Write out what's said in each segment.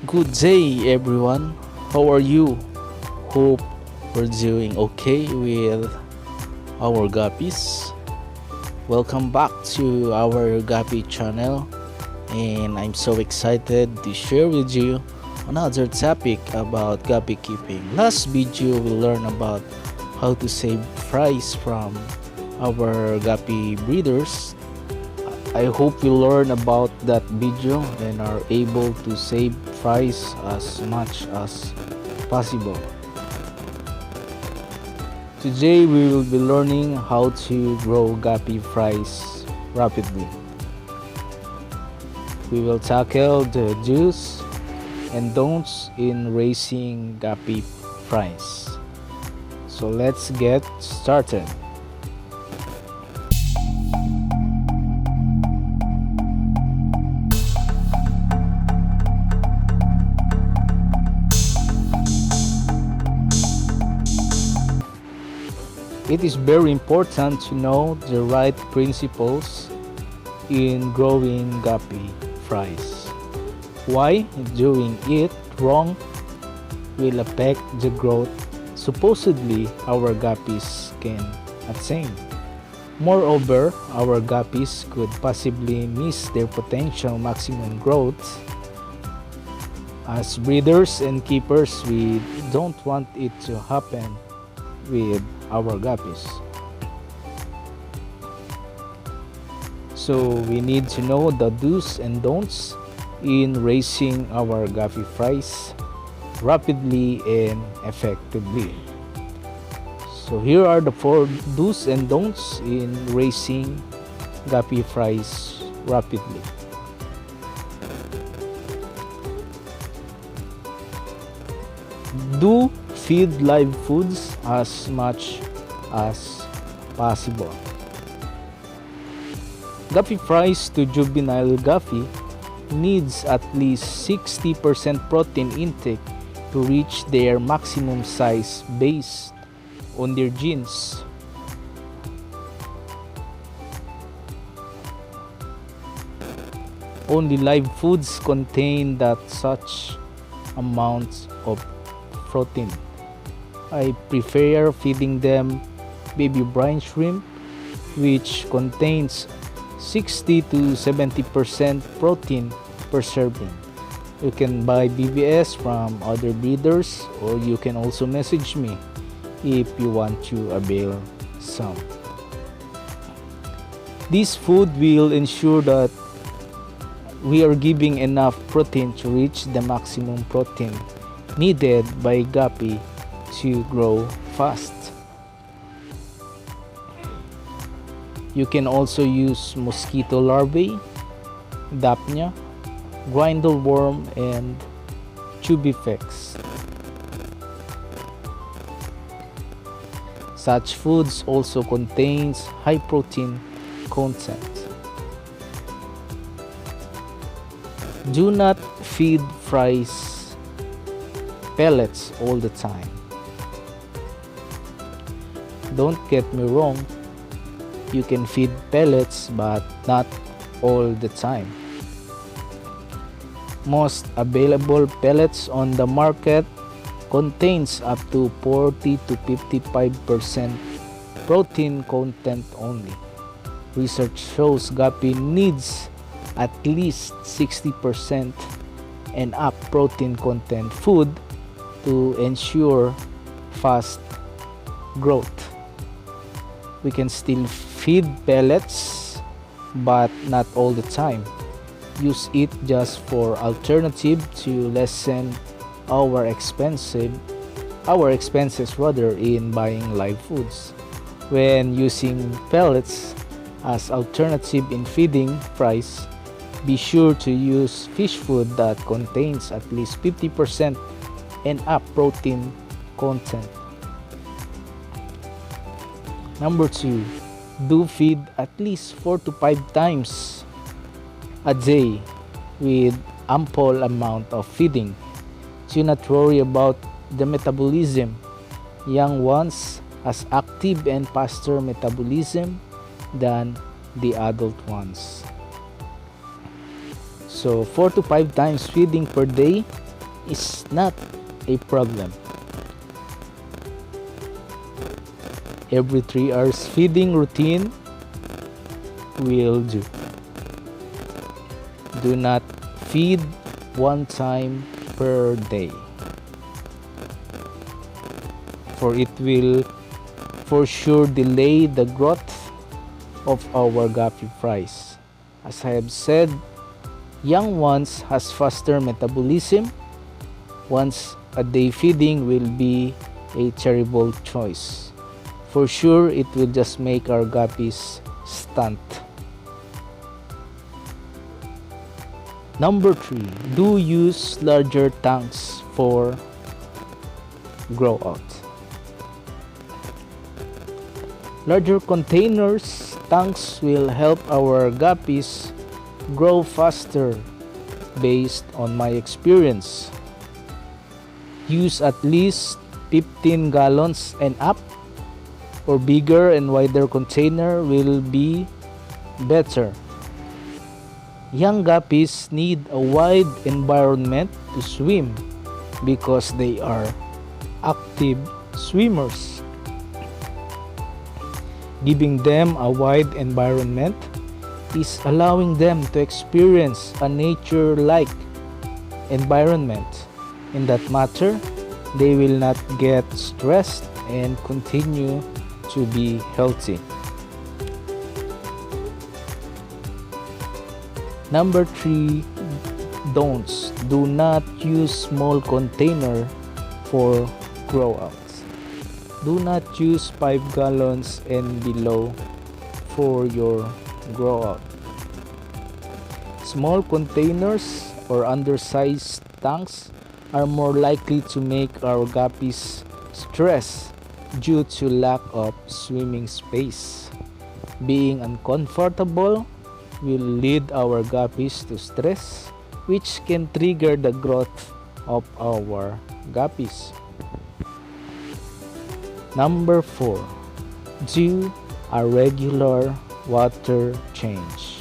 Good day, everyone. How are you? Hope we're doing okay with our guppies. Welcome back to our guppy channel, and I'm so excited to share with you another topic about guppy keeping. Last video we learned about how to save fries from our guppy breeders. I hope you learn about that video and are able to save fries as much as possible. Today we will be learning how to grow guppy fries rapidly. We will tackle the do's and don'ts in raising guppy fries. So let's get started. It is very important to know the right principles in growing guppy fries. Why doing it wrong will affect the growth supposedly our guppies can attain. Moreover, our guppies could possibly miss their potential maximum growth. As breeders and keepers, we don't want it to happen with our guppies. So we need to know the do's and don'ts in raising our guppy fries rapidly and effectively. So here are the 4 do's and don'ts in raising guppy fries rapidly. Do feed live foods as much as possible. Guppy fries to juvenile guppy needs at least 60% protein intake to reach their maximum size based on their genes. Only live foods contain that such amounts of protein. I prefer feeding them baby brine shrimp, which contains 60 to 70% protein per serving. You can buy BBS from other breeders, or you can also message me if you want to avail some. This food will ensure that we are giving enough protein to reach the maximum protein needed by guppy to grow fast. You can also use mosquito larvae, dapnia, grindle worm, and tubifex. Such foods also contains high protein content. Do not feed fries pellets all the time. Don't get me wrong, you can feed pellets but not all the time. Most available pellets on the market contains up to 40 to 55% protein content only. Research shows guppy needs at least 60% and up protein content food to ensure fast growth. We can still feed pellets, but not all the time. Use it just for alternative to lessen our expenses in buying live foods. When using pellets as alternative in feeding fries, be sure to use fish food that contains at least 50% and up protein content. Number 2, do feed at least 4 to 5 times a day with ample amount of feeding. Do not worry about the metabolism. Young ones has active and faster metabolism than the adult ones. So 4 to 5 times feeding per day is not a problem. Every 3 hours feeding routine will do. Do not feed one time per day, for it will for sure delay the growth of our guppy fries. As I have said, young ones has faster metabolism. Once a day feeding will be a terrible choice. For sure, it will just make our guppies stunt. Number 3, do use larger tanks for grow out. Larger containers tanks will help our guppies grow faster based on my experience. Use at least 15 gallons and up, or bigger and wider container will be better. Young guppies need a wide environment to swim because they are active swimmers. Giving them a wide environment is allowing them to experience a nature-like environment. In that matter, they will not get stressed and continue to be healthy. Number 3, don'ts. Do not use small container for grow outs. Do not use 5 gallons and below for your grow out. Small containers or undersized tanks are more likely to make our guppies stress due to lack of swimming space. Being uncomfortable will lead our guppies to stress, which can trigger the growth of our guppies. Number 4, do a regular water change.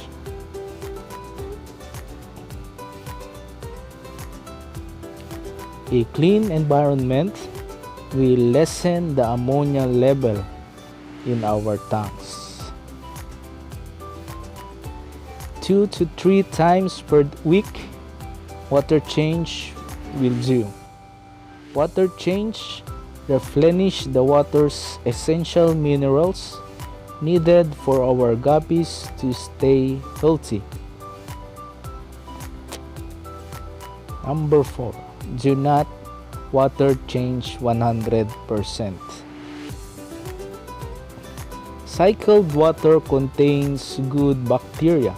A clean environment will lessen the ammonia level in our tanks. 2 to 3 times per week, water change will do. Water change replenish the water's essential minerals needed for our guppies to stay healthy. Number 4, do not water change 100%. Cycled water contains good bacteria,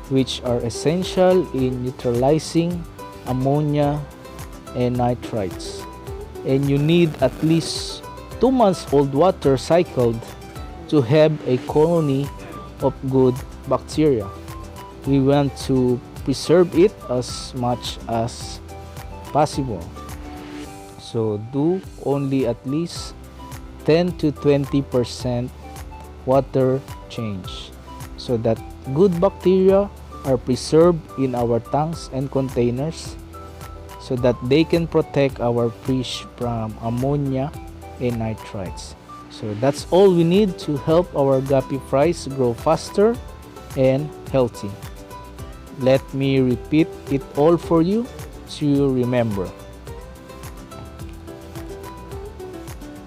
which are essential in neutralizing ammonia and nitrites. And you need at least 2 months old water cycled to have a colony of good bacteria. We want to preserve it as much as possible. So do only at least 10 to 20% water change so that good bacteria are preserved in our tanks and containers so that they can protect our fish from ammonia and nitrites. So that's all we need to help our guppy fries grow faster and healthy. Let me repeat it all for you to remember.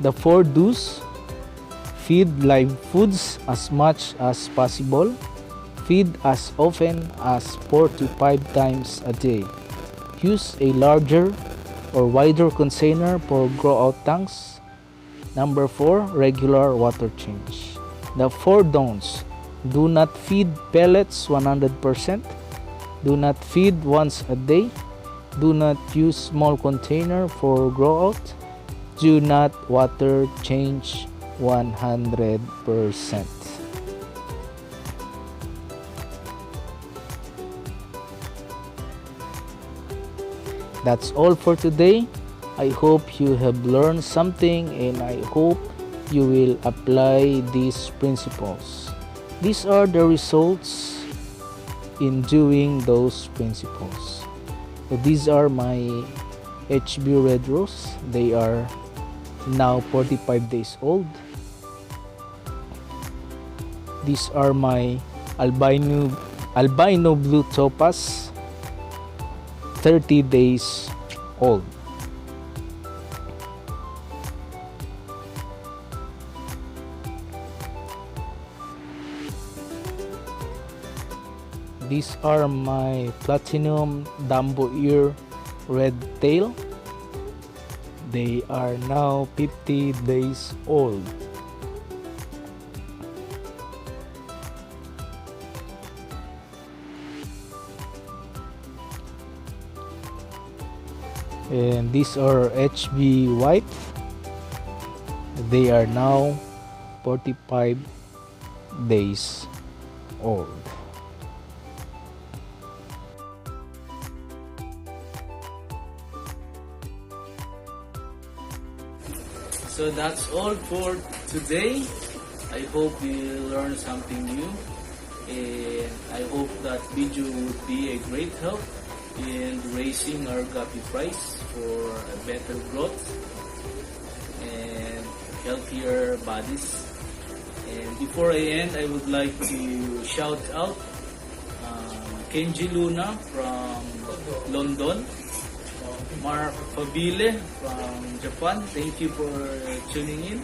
The 4 do's: feed live foods as much as possible, feed as often as 4 to 5 times a day, use a larger or wider container for grow out tanks. Number 4, regular water change. The 4 don'ts: do not feed pellets 100%, do not feed once a day, do not use small container for grow out, do not water change 100%. That's all for today. I hope you have learned something and I hope you will apply these principles. These are the results in doing those principles. So these are my HB Red Rose. They are now 45 days old. These are my albino blue topaz, 30 days old. These are my platinum Dumbo ear red tail. They are now 50 days old. And these are HB white. They are now 45 days old. So that's all for today. I hope you learned something new, and I hope that video would be a great help in raising our guppy fries for a better growth and healthier bodies. And before I end, I would like to shout out Kenji Luna from London, Mark Fabile from Japan, thank you for tuning in.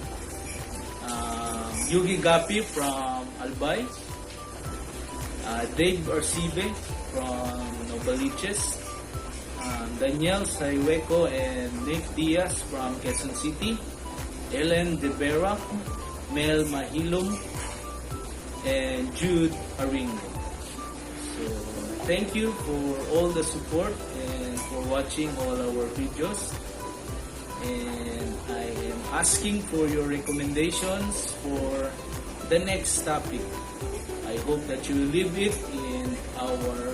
Yugi Guppy from Albay, Dave Arcibe from Novaliches, Daniel Saiweko and Nick Diaz from Quezon City, Ellen De Vera, Mel Mahilum, and Jude Aringo. So thank you for all the support and for watching all our videos. And I am asking for your recommendations for the next topic. I hope that you will leave it in our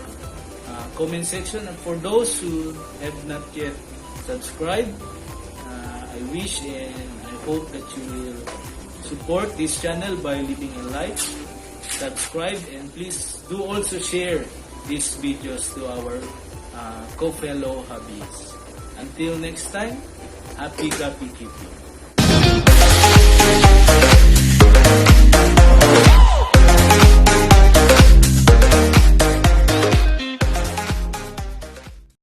comment section. And for those who have not yet subscribed, I wish and I hope that you will support this channel by leaving a like, subscribe, and please do also share these videos to our co-fellow hobbies. Until next time, happy guppy keeping.